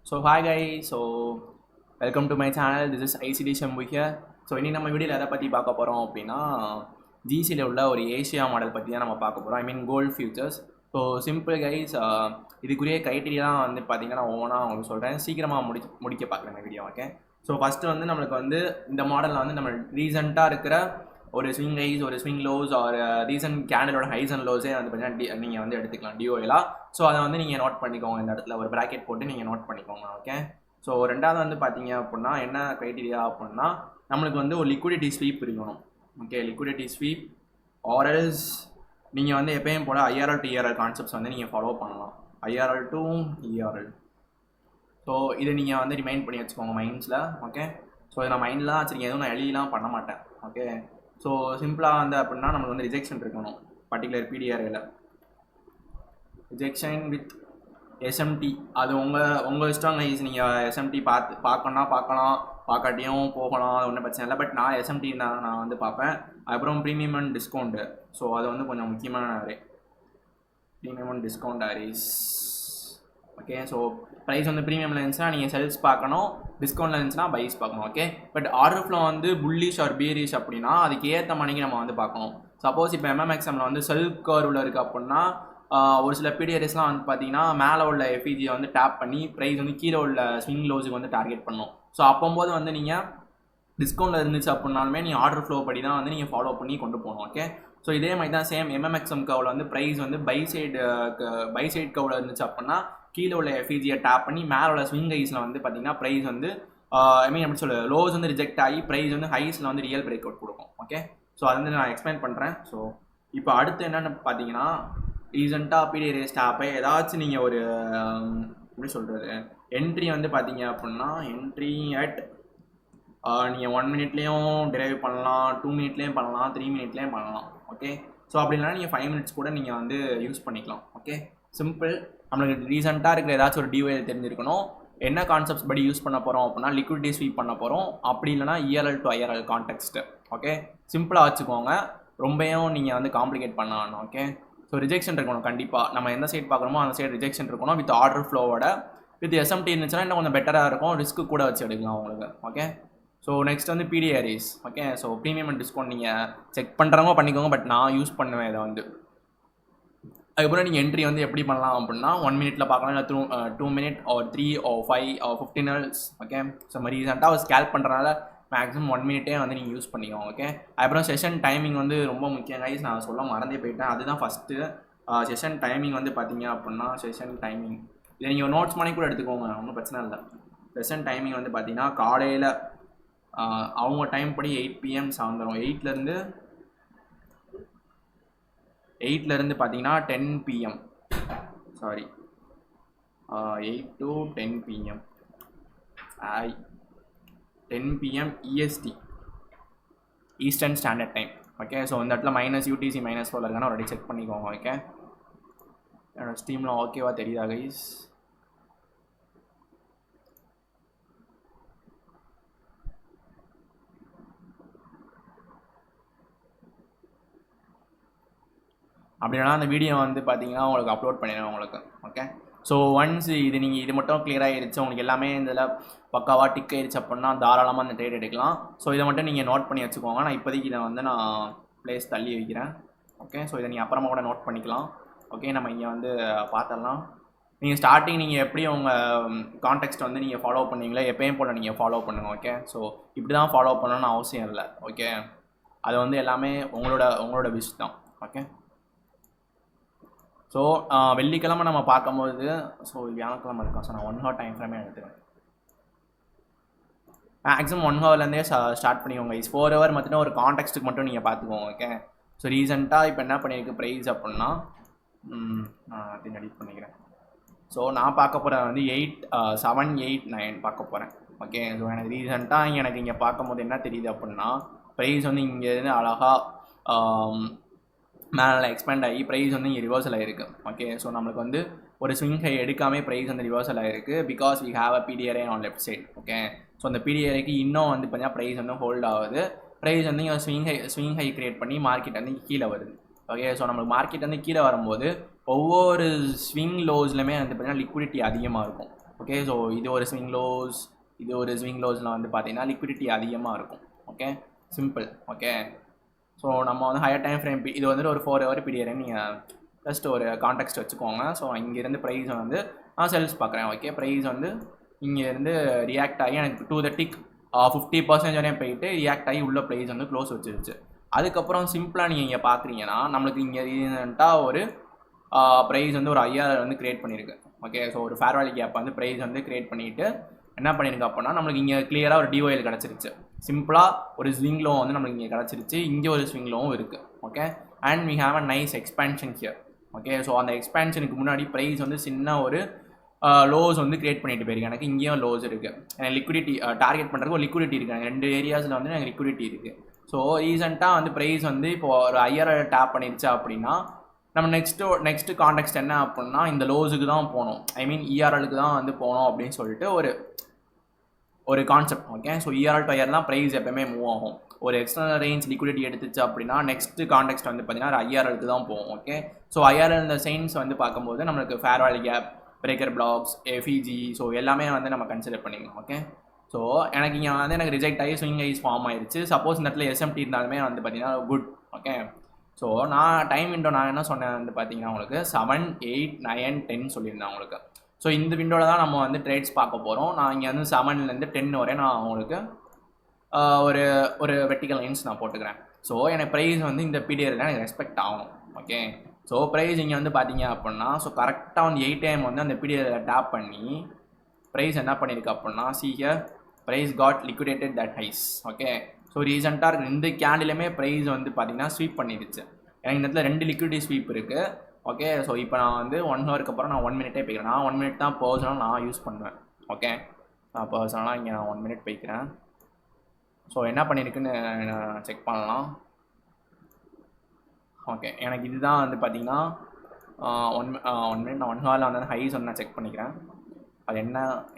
So hi guys, welcome to my channel. This is ICD Shambhu here. So இனி நம்ம வீடியோவில் எதை பற்றி பார்க்க போகிறோம் அப்படின்னா ஜிசியில் உள்ள ஒரு ஏஷியா மாடல் பற்றி தான் நம்ம பார்க்க போகிறோம். I mean gold futures. So simple guys, இதுக்குரிய க்ரைட்டீரியா வந்து பார்த்திங்கன்னா நான் ஒவ்வொன்றா உங்களுக்கு சொல்கிறேன். சீக்கிரமாக முடிக்க பார்க்குறேன் இந்த வீடியோ. ஓகே, ஸோ ஃபஸ்ட்டு வந்து நம்மளுக்கு வந்து இந்த மாடலில் வந்து நம்ம ரீசெண்டாக இருக்கிற ஒரு ஸ்விங் ஹைஸ், ஒரு ஸ்விங் லோஸ், ஒரு ரீசன்ட் கேண்டலோட ஹைஸ் அண்ட் லோஸே வந்து பார்த்தீங்கன்னா நீங்கள் வந்து எடுத்துக்கலாம் டிஓஎலாக. ஸோ அதை வந்து நீங்கள் நோட் பண்ணிக்கோங்க. இந்த இடத்துல ஒரு ப்ராக்கெட் போட்டு நீங்கள் நோட் பண்ணிக்கோங்க. ஓகே, ஸோ ரெண்டாவது வந்து பார்த்தீங்க அப்படின்னா என்ன க்ரைட்டீரியா அப்படின்னா நம்மளுக்கு வந்து ஒரு லிக்விடிட்டி ஸ்வீப் இருக்கணும். ஓகே, லிக்விடிட்டி ஸ்வீப் ஆர்எல்ஸ் நீங்கள் வந்து எப்பயும் போல் ஐஆர்எல் டு இஆர்எல் கான்செப்ட்ஸ் வந்து நீங்கள் ஃபாலோ பண்ணலாம். IRL to ERL. ஸோ இதை நீங்கள் வந்து ரிமைண்ட் பண்ணி வச்சுக்கோங்க மைண்ட்ஸில். ஓகே, ஸோ இதை நான் மைண்ட்லாம் வச்சுருக்கேன், எதுவும் நான் எழுதிலாம் பண்ண மாட்டேன். ஓகே, ஸோ சிம்பிளாக வந்து அப்படின்னா நமக்கு வந்து ரிஜெக்ஷன் இருக்கணும் பர்டிகுலர் பிடிஆர்ஏல. ரிஜெக்ஷன் வித் எஸ்எம்டி அது உங்கள் இஷ்டம் கைஸ். நீங்கள் எஸ்எம்டி பார்க்கலாம், பார்க்காட்டியும் போகலாம், அது ஒன்றும் பிரச்சனை இல்லை. பட் நான் எஸ்எம்டி தான் நான் வந்து பார்ப்பேன். அப்புறம் ப்ரீமியம் அண்ட் டிஸ்கவுண்ட்டு. ஸோ அது வந்து கொஞ்சம் முக்கியமான premium and discount areas. Okay, so price வந்து ப்ரீமியமில் இருந்துச்சுன்னா நீங்கள் செல்ஸ் பார்க்கணும், டிஸ்கவுண்ட்டில் இருந்துச்சுன்னா பைஸ் பார்க்கணும். ஓகே, பட் ஆர்டர் ஃப்ளோ வந்து புல்லிஷ் ஆர் பீரிஷ் அப்படின்னா அதுக்கு ஏற்ற மணிக்கு நம்ம வந்து பார்க்கணும். சப்போஸ் இப்போ எம்எம்எக்ஸ்எம்மில் வந்து செல்ஃப் கர்வில் இருக்குது அப்படின்னா ஒரு சில பிடிஆர்எஸ்லாம் வந்து பார்த்தீங்கன்னா மேலே உள்ள எஃபிஜியை வந்து டேப் பண்ணி ப்ரைஸ் வந்து கீழே உள்ள ஸ்விங் லோஸுக்கு வந்து டார்கெட் பண்ணணும். ஸோ அப்போம்போது வந்து நீங்கள் டிஸ்கவுண்ட்டில் இருந்துச்சு அப்படின்னாலுமே நீங்கள் ஆர்டர் ஃப்ளோ படி தான் வந்து நீங்கள் ஃபாலோ பண்ணி கொண்டு போகணும். ஓகே, ஸோ இதே மாதிரி தான் சேம் எம்எம்எக்ஸ்எம் கவில் வந்து ப்ரைஸ் வந்து பை சைடு கவில் இருந்துச்சு அப்படின்னா கீழே உள்ள எஃபிஜியை டேப் பண்ணி மேலே உள்ள ஸ்விங் ஹைஸில் வந்து பார்த்தீங்கன்னா ப்ரைஸ் வந்து ஐ மீன் எப்படி சொல்ல லோஸ் வந்து ரிஜெக்ட் ஆகி ப்ரைஸ் வந்து ஹைஸில் வந்து ரியல் பிரேக் அவுட் கொடுக்கும். ஓகே, ஸோ அது வந்து நான் எக்ஸ்பிளைன் பண்ணுறேன். ஸோ இப்போ அடுத்து என்னென்னு பார்த்தீங்கன்னா ரீசெண்டாக பிடிஆர்ஏ ஸ்டாப்பை ஏதாச்சும் நீங்கள் ஒரு எப்படி சொல்கிறது என்ட்ரி வந்து பார்த்தீங்க அப்படின்னா என்ட்ரி அட் நீங்கள் 1 மினிட்லேயும் டிரைவ் பண்ணலாம், 2 மினிட்லேயும் பண்ணலாம், 3 மினிட்லேயும் பண்ணலாம். ஓகே, ஸோ அப்படி இல்லைனா நீங்கள் 5 மினிட்ஸ் கூட நீங்கள் வந்து யூஸ் பண்ணிக்கலாம். Okay, simple. நம்மளுக்கு ரீசெண்டாக இருக்கிற ஏதாச்சும் ஒரு டிஓஎல் தெரிஞ்சிருக்கணும். என்ன கான்செப்ட்ஸ் படி யூஸ் பண்ண போகிறோம் அப்படின்னா லிக்விடிட்டி ஸ்வீப் பண்ண போகிறோம். அப்படி இல்லைனா ERL to IRL context. Okay, சிம்பிளாக வச்சுக்கோங்க, ரொம்பவும் நீங்கள் வந்து காம்ப்ளிகேட் பண்ண வேணும். ஓகே, ஸோ ரிஜெக்ஷன் இருக்கணும் கண்டிப்பாக. நம்ம எந்த சைட் பார்க்குறோமோ அந்த சைடு ரிஜெக்ஷன் இருக்கணும். வித் ஆர்டர் ஃப்ளோவோட வித் எஸ்எம்டி இருந்துச்சுன்னா இன்னும் கொஞ்சம் பெட்டராக இருக்கும், ரிஸ்க்கு கூட வச்சு எடுக்கலாம் உங்களுக்கு. ஓகே, ஸோ நெக்ஸ்ட் வந்து PDRAs. Okay, so premium and discount நீங்கள் செக் பண்ணுறவங்க பண்ணிக்கோங்க. பட் நான் யூஸ் பண்ணுவேன் இதை வந்து. அதுக்கப்புறம் நீங்கள் என்ட்ரி வந்து எப்படி பண்ணலாம் அப்படின்னா 1 மினிட்டில் பார்க்கலாம், இல்லை 2 minute or 3 or 5 or 15 minutes. Okay, so மாதிரி ரீசெண்டாக ஸ்கேல்ப் பண்ணுறதுனால மேக்ஸிமம் 1 மினிட்டே வந்து நீங்கள் யூஸ் பண்ணிக்கோங்க. ஓகே, அப்புறம் செஷன் டைமிங் வந்து ரொம்ப முக்கியம் கைஸ். நான் சொல்ல மறந்தே போயிட்டேன், அதுதான் ஃபஸ்ட்டு. செஷன் டைமிங் வந்து பார்த்தீங்க அப்படின்னா செஷன் டைமிங் இதை நீங்கள் நோட்ஸ் பண்ணி கூட எடுத்துக்கோங்க, ஒன்றும் பிரச்சனை இல்லை. செஷன் டைமிங் வந்து பார்த்தீங்கன்னா காலையில் அவங்க டைம் படி 8 PM சாயந்தரம் 8லேருந்து பார்த்தீங்கன்னா 10 PM. Sorry, 8 to 10 PM. 10 PM EST, eastern standard time. Okay, so இந்த இடத்துல -UTC -4 இருக்கானா ஆல்ரெடி செக் பண்ணிக்கோங்க. ஓகே, என்னோடய ஸ்ட்ரீமில் ஓகேவா தெரியுதா கைஸ்? அப்படின்னா அந்த வீடியோ வந்து பார்த்தீங்கன்னா உங்களுக்கு அப்லோட் பண்ணிடுவேன் உங்களுக்கு. ஓகே, ஸோ ஒன்ஸ் இது மட்டும் கிளியர் ஆகிடுச்சு, உங்களுக்கு எல்லாமே இதில் பக்காவாக டிக் ஆகிடுச்சு அப்படின்னா தாராளமாக அந்த ட்ரேட் எடுக்கலாம். ஸோ இதை மட்டும் நீங்கள் நோட் பண்ணி வச்சுக்கோங்க. நான் இப்போதைக்கு இதை வந்து நான் ப்ளேஸ் தள்ளி வைக்கிறேன். ஓகே, ஸோ இதை நீங்கள் அப்புறமா கூட நோட் பண்ணிக்கலாம். ஓகே, நம்ம இங்கே வந்து பார்த்துடலாம். நீங்கள் ஸ்டார்டிங் நீங்கள் எப்படி உங்கள் கான்டெக்ஸ்ட் வந்து நீங்கள் ஃபாலோ பண்ணுவீங்களோ எப்பயும் போல் நீங்கள் ஃபாலோ பண்ணுங்கள். ஓகே, ஸோ இப்படி தான் ஃபாலோ பண்ணணும்னு அவசியம் இல்லை. ஓகே, அது வந்து எல்லாமே உங்களோட விஷ் தான். ஓகே, ஸோ வெள்ளிக்கிழமை நம்ம பார்க்கும்போது ஸோ வியாழக்கிழமை இருக்கா, ஸோ நான் 1 ஹவர் டைம் ஃப்ரேமே எடுத்துக்கிறேன். மேக்ஸிமம் 1 ஹவர்லேருந்தே ஸ்டார்ட் பண்ணிக்கோங்க. 4 ஹவர் மட்டும் ஒரு கான்டெக்ஸ்ட்டுக்கு மட்டும் நீங்கள் பார்த்துக்கோங்க. ஓகே, ஸோ ரீசெண்டாக இப்போ என்ன பண்ணியிருக்கு ப்ரைஸ் அப்படின்னா நான் அதை எடிட் பண்ணிக்கிறேன். ஸோ நான் பார்க்க போகிறேன் வந்து 7, 8, 9 பார்க்க போகிறேன். ஓகே, ஸோ எனக்கு ரீசெண்டாக எனக்கு இங்கே பார்க்கும்போது என்ன தெரியுது அப்படின்னா ப்ரைஸ் வந்து இங்கேருந்து அழகாக மேலே எக்ஸ்பேண்ட் ஆகி ப்ரைஸ் வந்து இங்கே ரிவர்சல் ஆகிருக்கு. ஓகே, ஸோ நம்மளுக்கு வந்து ஒரு ஸ்விங் ஹை எடுக்காமல் ப்ரைஸ் வந்து ரிவர்சல் ஆகிருக்கு because we have a PDRA on left side. Okay, so அந்த பிடிஆர்ஏக்கு இன்னும் வந்து பார்த்தீங்கன்னா ப்ரைஸ் வந்து ஹோல்ட் ஆகுது. ப்ரைஸ் வந்து இங்கே ஸ்விங் ஹை க்ரியேட் பண்ணி மார்க்கெட் வந்து கீழே வருது. ஓகே, ஸோ நம்மளுக்கு மார்க்கெட் வந்து கீழே வரும்போது ஒவ்வொரு ஸ்விங் லோஸ்லையுமே வந்து பார்த்தீங்கன்னா லிக்விடிட்டி அதிகமாக இருக்கும். ஓகே. ஸோ இது ஒரு ஸ்விங் லோஸ், இது ஒரு ஸ்விங் லோஸில் வந்து பார்த்தீங்கன்னா லிக்விடிட்டி அதிகமாக இருக்கும். Okay, simple. ஓகே, ஸோ நம்ம வந்து ஹையர் டைம் ஃப்ரேம் இது வந்துட்டு ஒரு 4 ஹவர் பீரியட் நீங்கள் ஜஸ்ட் ஒரு கான்டெக்ஸ்ட் வச்சுக்கோங்க. ஸோ இங்கேருந்து ப்ரைஸ் வந்து நான் சேல்ஸ் பார்க்குறேன். ஓகே, ப்ரைஸ் வந்து இங்கேருந்து ரியாக்ட் ஆகி எனக்கு டு த டிக் 50% வரையும் போயிட்டு ரியாக்ட் ஆகி உள்ள ப்ரைஸ் வந்து க்ளோஸ் வச்சிருச்சு. அதுக்கப்புறம் சிம்பிளாக நீங்கள் இங்கே பார்க்குறீங்கன்னா நம்மளுக்கு இங்கே ரீசெண்டாக ஒரு ப்ரைஸ் வந்து ஒரு 5000 வந்து க்ரியேட் பண்ணியிருக்கு. ஓகே, ஸோ ஒரு ஃபேர் வேல்யூ கேப் வந்து ப்ரைஸ் வந்து க்ரியேட் பண்ணிவிட்டு என்ன பண்ணியிருக்கு அப்படின்னா நம்மளுக்கு இங்கே கிளியராக ஒரு டிஒயில் கிடச்சிருச்சு. சிம்பிளாக ஒரு ஸ்விங் லோ வந்து நம்மளுக்கு இங்கே கிடச்சிருச்சு. இங்கே ஒரு ஸ்விங் லோவும் இருக்குது. Okay, and we have a nice expansion here. Okay, so அந்த எக்ஸ்பேன்ஷனுக்கு முன்னாடி ப்ரைஸ் வந்து சின்ன ஒரு லோஸ் வந்து கிரியேட் பண்ணிட்டு போயிருக்கு. எனக்கு இங்கேயும் லோஸ் இருக்குது. எனக்கு லிக்விடிட்டி டார்கெட் பண்ணுறதுக்கு ஒரு லிக்விடிட்டி இருக்குது. எனக்கு 2 ஏரியாஸில் வந்து எனக்கு லிக்விடிட்டி இருக்குது. ஸோ ரீசெண்டாக வந்து ப்ரைஸ் வந்து இப்போது ஒரு 5000 டேப் பண்ணிடுச்சு அப்படின்னா நம்ம நெக்ஸ்ட்டு கான்டெக்ஸ்ட் என்ன அப்படின்னா இந்த லோஸுக்கு தான் போகணும். ஐ மீன் இஆர்எலுக்கு தான் வந்து போகணும் அப்படின்னு சொல்லிட்டு ஒரு concept. Okay, so ERL to IR தான் ப்ரைஸ் எப்போயுமே மூவ் ஆகும். ஒரு எக்ஸ்டர்னல் ரேஞ்ச் லிக்விடிட்டி எடுத்துச்சு அப்படின்னா நெக்ஸ்ட்டு கான்டெக்ஸ்ட் வந்து பார்த்தீங்கன்னா ஐஆர்எலுக்கு தான் போகும். ஓகே, ஸோ ஐஆர்எல் இந்த சைன்ஸ் வந்து பார்க்கும்போது நம்மளுக்கு fair value gap, breaker blocks, FG, so எல்லாமே வந்து நம்ம கன்சிடர் பண்ணிக்கணும். ஓகே, ஸோ எனக்கு இங்கே வந்து எனக்கு ரிஜெக்ட் ஆகி ஸ்விங் ஐஸ் ஃபார்ம் ஆயிடுச்சு. சப்போஸ் இந்த இடத்துல எஸ்எம்டி இருந்தாலுமே வந்து பார்த்தீங்கன்னா குட். ஓகே, ஸோ நான் டைம் விண்டோ நான் என்ன சொன்னேன் வந்து பார்த்தீங்கன்னா உங்களுக்கு 7, 8, 9, 10 சொல்லியிருந்தேன் உங்களுக்கு. ஸோ இந்த விண்டோவில் தான் நம்ம வந்து ட்ரேட்ஸ் பார்க்க போகிறோம். நான் இங்கே வந்து 7லேருந்து 10 வரை நான் உங்களுக்கு ஒரு வெர்டிகல் லைன்ஸ் நான் போட்டுக்கிறேன். ஸோ எனக்கு ப்ரைஸ் வந்து இந்த பீரியடில் எனக்கு ரெஸ்பெக்ட் ஆகணும். ஓகே, ஸோ ப்ரைஸ் இங்கே வந்து பார்த்தீங்க அப்படின்னா ஸோ கரெக்டாக வந்து 8 AM வந்து அந்த பீரியடில் டேப் பண்ணி ப்ரைஸ் என்ன பண்ணியிருக்கு அப்படின்னா here price got liquidated that highs. Okay, so ரீசெண்டாக இருக்கிற இந்த கேண்டிலுமே ப்ரைஸ் வந்து பார்த்தீங்கன்னா ஸ்வீப் பண்ணிடுச்சு. எனக்கு இந்த இடத்துல 2 லிக்விடிட்டி ஸ்வீப் இருக்குது. ஓகே, ஸோ இப்போ நான் வந்து 1 ஹவருக்கு அப்புறம் நான் 1 மினிட்டே போய்க்கிறேன். நான் 1 மினிட் தான் பர்சனலாக நான் யூஸ் பண்ணுவேன். ஓகே, நான் பர்சனலாக இங்கே நான் 1 மினிட் போய்க்கிறேன். ஸோ என்ன பண்ணியிருக்குன்னு செக் பண்ணலாம். ஓகே, எனக்கு இதுதான் வந்து பார்த்தீங்கன்னா 1 மினிட் நான் 1 ஹவரில் வந்து ஹைஸ் வந்து நான் செக் பண்ணிக்கிறேன். அது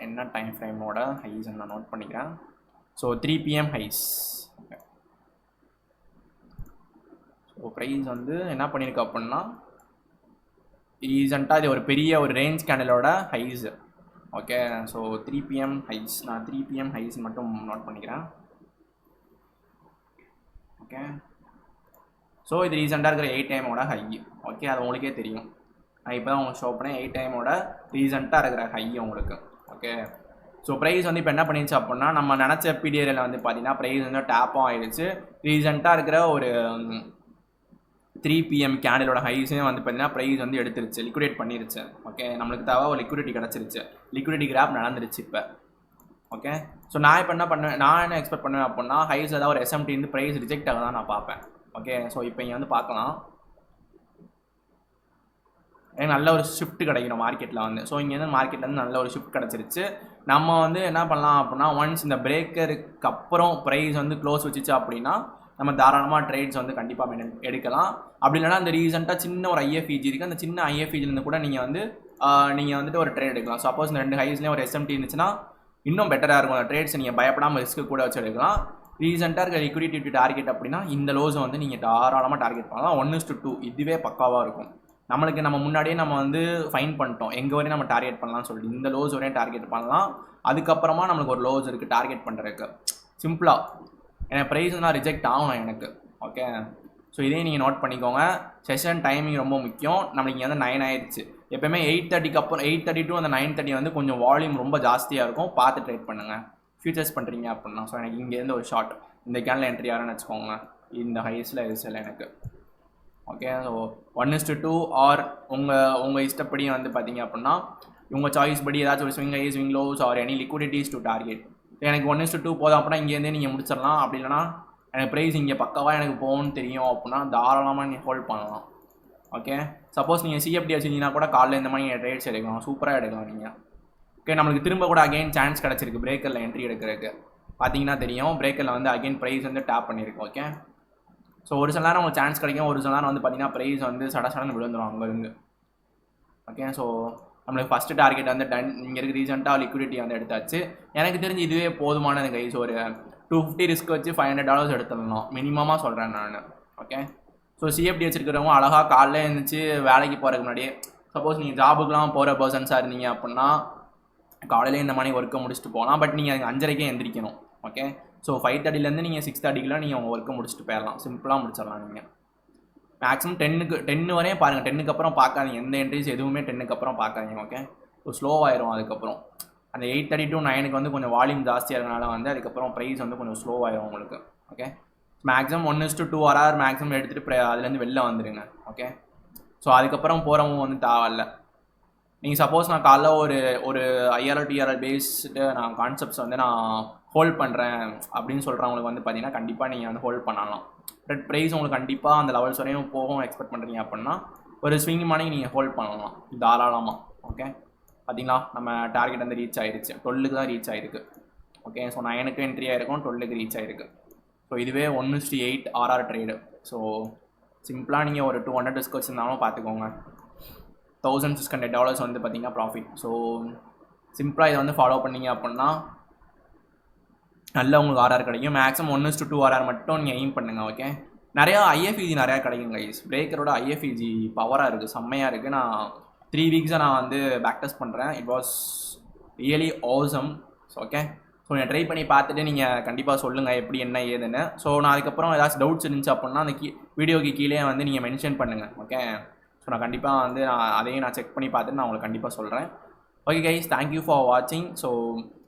என்ன டைம் ஃப்ரேமோட ஹைஸ் நான் நோட் பண்ணிக்கிறேன். So 3 PM highs. Okay, so price வந்து என்ன பண்ணியிருக்கு அப்படின்னா ரீசெண்டாக இது ஒரு பெரிய ஒரு ரேஞ்ச் கேண்டலோட highs. Okay, so 3 PM highs. நான் 3 PM ஹைஸ் மட்டும் நோட் பண்ணிக்கிறேன். ஓகே, ஸோ இது ரீசெண்டாக இருக்கிற 8 AM ஹை. ஓகே, அது உங்களுக்கே தெரியும். நான் இப்போ தான் உங்களுக்கு ஷோ பண்ணேன் 8 AM ரீசெண்டாக இருக்கிற ஹை உங்களுக்கு. ஓகே, ஸோ ப்ரைஸ் வந்து இப்போ என்ன பண்ணிடுச்சு அப்படின்னா நம்ம நினச்ச பீரியடில் வந்து பார்த்தீங்கன்னா ப்ரைஸ் வந்து டேப்பும் ஆகிடுச்சு. ரீசெண்டாக இருக்கிற ஒரு 3 PM கேண்டிலோட ஹைஸே வந்து பார்த்தீங்கன்னா ப்ரைஸ் வந்து எடுத்துருச்சு, லிக்விடேட் பண்ணிருச்சு. ஓகே, நம்மளுக்கு தேவை ஒரு லிக்விடிட்டி கிடச்சிருச்சு. லிக்விடிட்டி கிராப் நடந்துருச்சு இப்போ. ஓகே, ஸோ நான் இப்போ நான் என்ன எக்ஸ்பெக்ட் பண்ணுவேன் அப்படின்னா ஹைஸ் ஏதாவது ஒரு எஸ்எம்டி வந்து ப்ரைஸ் ரிஜெக்ட் ஆக தான் நான் பார்ப்பேன். ஓகே, ஸோ இப்போ இங்கே வந்து பார்க்கலாம் எனக்கு நல்ல ஒரு ஷிஃப்ட் கிடைக்கணும் மார்க்கெட்டில் வந்து. ஸோ இங்கேருந்து மார்க்கெட்லேருந்து நல்ல ஒரு ஷிஃப்ட் கிடச்சிருச்சு. நம்ம வந்து என்ன பண்ணலாம் அப்படின்னா ஒன்ஸ் இந்த பிரேக்கருக்கு அப்புறம் ப்ரைஸ் வந்து க்ளோஸ் வச்சுச்சு அப்படின்னா நம்ம தாராளமாக ட்ரேட்ஸ் வந்து கண்டிப்பாக எடுக்கலாம். அப்படி இல்லைனா அந்த ரீசெண்டாக சின்ன ஒரு ஐஎஃப்இஜி இருக்குது. அந்த சின்ன ஐஎஃப்இஜிலேருந்து கூட நீங்கள் வந்துட்டு ஒரு ட்ரேட் எடுக்கலாம். சப்போஸ் இந்த 2 ஹைஸ்லேயும் ஒரு எஸ்எம்டி இருந்துச்சுன்னா இன்னும் பெட்டராக இருக்கும். அந்த ட்ரேட்ஸ் நீங்கள் பயப்படாமல் ரிஸ்க்கு கூட வச்சு எடுக்கலாம். ரீசெண்டாக இருக்க லிக்விடிட்டி டார்கெட் அப்படின்னா இந்த லோஸை வந்து நீங்கள் தாராளமாக டார்கெட் பண்ணலாம். 1:2 இதுவே பக்காவாக இருக்கும். நம்மளுக்கு நம்ம முன்னாடியே நம்ம வந்து ஃபைன் பண்ணிட்டோம் எங்கே வரையும் நம்ம டார்கெட் பண்ணலாம்னு சொல்லிட்டு. இந்த லோஸ் வரையும் டார்கெட் பண்ணலாம். அதுக்கப்புறமா நம்மளுக்கு ஒரு லோஸ் இருக்குது டார்கெட் பண்ணுறதுக்கு. சிம்பிளாக எனக்கு ப்ரைஸ் நான் ரிஜெக்ட் ஆகணும் எனக்கு. ஓகே, ஸோ இதையும் நீங்கள் நோட் பண்ணிக்கோங்க. செஷன் டைமிங் ரொம்ப முக்கியம். நம்மளுக்கு இங்கே வந்து 9 ஆயிடுச்சு. எப்போயுமே 8:30க்கு அப்புறம் 8:30 to அந்த 9:30 வந்து கொஞ்சம் வால்யூம் ரொம்ப ஜாஸ்தியாக இருக்கும். பார்த்து ட்ரேட் பண்ணுங்கள் ஃபியூச்சர்ஸ் பண்ணுறீங்க அப்படின்னா. ஸோ எனக்கு இங்கேருந்து ஒரு ஷார்ட் இந்த கேனில் என்ட்ரி ஆகிறேன்னு வச்சுக்கோங்க. இந்த ஹைஸில் இருந்துச்சு எனக்கு. ஓகே, ஸோ 1:2 ஆர் உங்கள் இஷ்டப்படி வந்து பார்த்தீங்க அப்படின்னா உங்கள் சாய்ஸ் படி ஏதாச்சும் ஒரு swing lows or any liquidities to target. எனக்கு 1:2 போதும் அப்படின்னா இங்கேருந்தே நீங்கள் முடிச்சிடலாம். அப்படி இல்லைனா எனக்கு ப்ரைஸ் இங்கே பக்காவாக எனக்கு போகணும்னு தெரியும் அப்படின்னா தாராளமாக நீங்கள் ஹோல்ட் பண்ணலாம். ஓகே, சப்போஸ் நீங்கள் சிஎஃப்டி வச்சுருந்தீங்கன்னா கூட காலையில் இந்த மாதிரி நீங்கள் ட்ரேட்ஸ் எடுக்கலாம், சூப்பராக எடுக்கலாம் நீங்கள். ஓகே, நம்மளுக்கு திரும்ப கூட அகைன் சான்ஸ் கிடச்சிருக்கு பிரேக்கரில் என்ட்ரி எடுக்கிறதுக்கு. பார்த்தீங்கன்னா தெரியும் பிரேக்கரில் வந்து அகைன் ப்ரைஸ் வந்து டேப் பண்ணியிருக்கு. ஓகே, ஸோ ஒரு சில நேரம் உங்களுக்கு சான்ஸ் கிடைக்கும், ஒரு சில நேரம் வந்து பார்த்தீங்கன்னா ப்ரைஸ் வந்து சடன்னு விழுந்துடும் அங்கேருந்து. ஓகே, ஸோ நம்மளுக்கு ஃபஸ்ட்டு டார்கெட் வந்து டன். இங்கே இருக்க ரீசெண்டாக லிக்விடிட்டி வந்து எடுத்தாச்சு. எனக்கு தெரிஞ்சு இதுவே போதுமானது கைஸ். ஒரு 250 ரிஸ்க் வச்சு $500 எடுத்துடலாம் மினிமமாக சொல்கிறேன் நான். ஓகே, ஸோ சிஎஃப்டி வச்சுருக்கிறவங்க அழகாக காலையில் இருந்துச்சு வேலைக்கு போகிறதுக்கு முன்னாடியே, சப்போஸ் நீங்கள் ஜாபுக்கெலாம் போகிற பர்சன்ஸாக இருந்தீங்க அப்படின்னா காலையிலே இந்த மாதிரி ஒர்க்கை முடிச்சுட்டு போகலாம். பட் நீங்கள் 5:30க்கே எந்திரிக்கணும். ஓகே, ஸோ 5:30லேருந்து நீங்கள் 6:30க்குலாம் நீங்கள் உங்கள் ஒர்க்கை முடிச்சுட்டு போயிடலாம். சிம்பிளாக முடிச்சிடலாம். நீங்கள் மேக்ஸிமம் 10 வரையும் பாருங்கள். 10க்கு அப்புறம் பார்க்காதீங்க. எந்த என்ட்ரிஸ் எதுவுமே 10க்கு அப்புறம் பார்க்காதீங்க. ஓகே, ஸோ ஸ்லோவாயிரும். அதுக்கப்புறம் அந்த 8:30 to 9க்கு வந்து கொஞ்சம் வால்யூம் ஜாஸ்தியாக இருக்கனால வந்து அதுக்கப்புறம் ப்ரைஸ் வந்து கொஞ்சம் ஸ்லோவாயிரும் உங்களுக்கு. ஓகே, மேக்ஸிமம் 1:2 ஹவர் மேக்ஸிமம் எடுத்துகிட்டு அதுலேருந்து வெளில வந்துடுங்க. ஓகே, ஸோ அதுக்கப்புறம் போகிறவங்க வந்து தேவையில்ல. நீங்கள் சப்போஸ் நான் காலைல ஒரு ஐஆர்எல் டிஆர்எல் பேஸ்டு நான் கான்செப்ட்ஸ் வந்து நான் ஹோல்ட் பண்ணுறேன் அப்படின்னு சொல்கிறவங்களுக்கு வந்து பார்த்தீங்கன்னா கண்டிப்பாக நீங்கள் வந்து ஹோல்ட் பண்ணலாம். பட் ப்ரைஸ் உங்களுக்கு கண்டிப்பாக அந்த லெவல்ஸ் வரையும் போகும் எக்ஸ்பெக்ட் பண்ணுறீங்க அப்படின்னா ஒரு ஸ்விங் மார்னிங் நீங்கள் ஹோல்ட் பண்ணலாம் தாராளமாக. ஓகே, பார்த்தீங்களா நம்ம டார்கெட் வந்து ரீச் ஆகிடுச்சு. 12க்கு தான் ரீச் ஆகிருக்கு. ஓகே, ஸோ 9க்கு என்ட்ரி ஆகிருக்கும், 12க்கு ரீச் ஆகிருக்கு. ஸோ இதுவே 1:8 ஆர்ஆர் ட்ரேடு. ஸோ சிம்பிளாக நீங்கள் ஒரு 200 டிஸ்க் வச்சுருந்தாலும் பார்த்துக்கோங்க. $1,600 வந்து பார்த்தீங்கன்னா ப்ராஃபிட். ஸோ சிம்பிளாக இதை வந்து ஃபாலோ பண்ணிங்க அப்படின்னா நல்ல உங்களுக்கு ஆர்ஆர் கிடைக்கும். மேக்ஸிமம் 1:2 ஆர்ஆர் மட்டும் நீங்கள் எய்ம் பண்ணுங்கள். ஓகே, நிறையா ஐஎஃப்இஜி நிறையா கிடைக்கும் கைஸ். பிரேக்கரோட ஐஎஃப்இஜி பவராக இருக்குது, செம்மையாக இருக்குது. நான் 3 வீக்ஸாக நான் வந்து பேக் டெஸ்ட் பண்ணுறேன். It was really awesome. So okay, so நீங்கள் ட்ரை பண்ணி பார்த்துட்டு நீங்கள் கண்டிப்பாக சொல்லுங்கள் எப்படி என்ன ஏதுன்னு. ஸோ நான் அதுக்கப்புறம் ஏதாச்சும் டவுட்ஸ் இருந்துச்சு அப்படின்னா அந்த வீடியோக்கு கீழே வந்து நீங்கள் மென்ஷன் பண்ணுங்கள். ஓகே, ஸோ நான் கண்டிப்பாக வந்து அதையும் நான் செக் பண்ணி பார்த்துட்டு நான் உங்களுக்கு கண்டிப்பாக சொல்கிறேன். ஓகே கைஸ், தேங்க்யூ ஃபார் வாட்சிங். So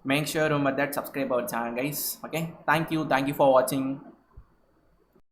make sure remember that subscribe our channel guys. Okay, thank you for வாட்சிங்.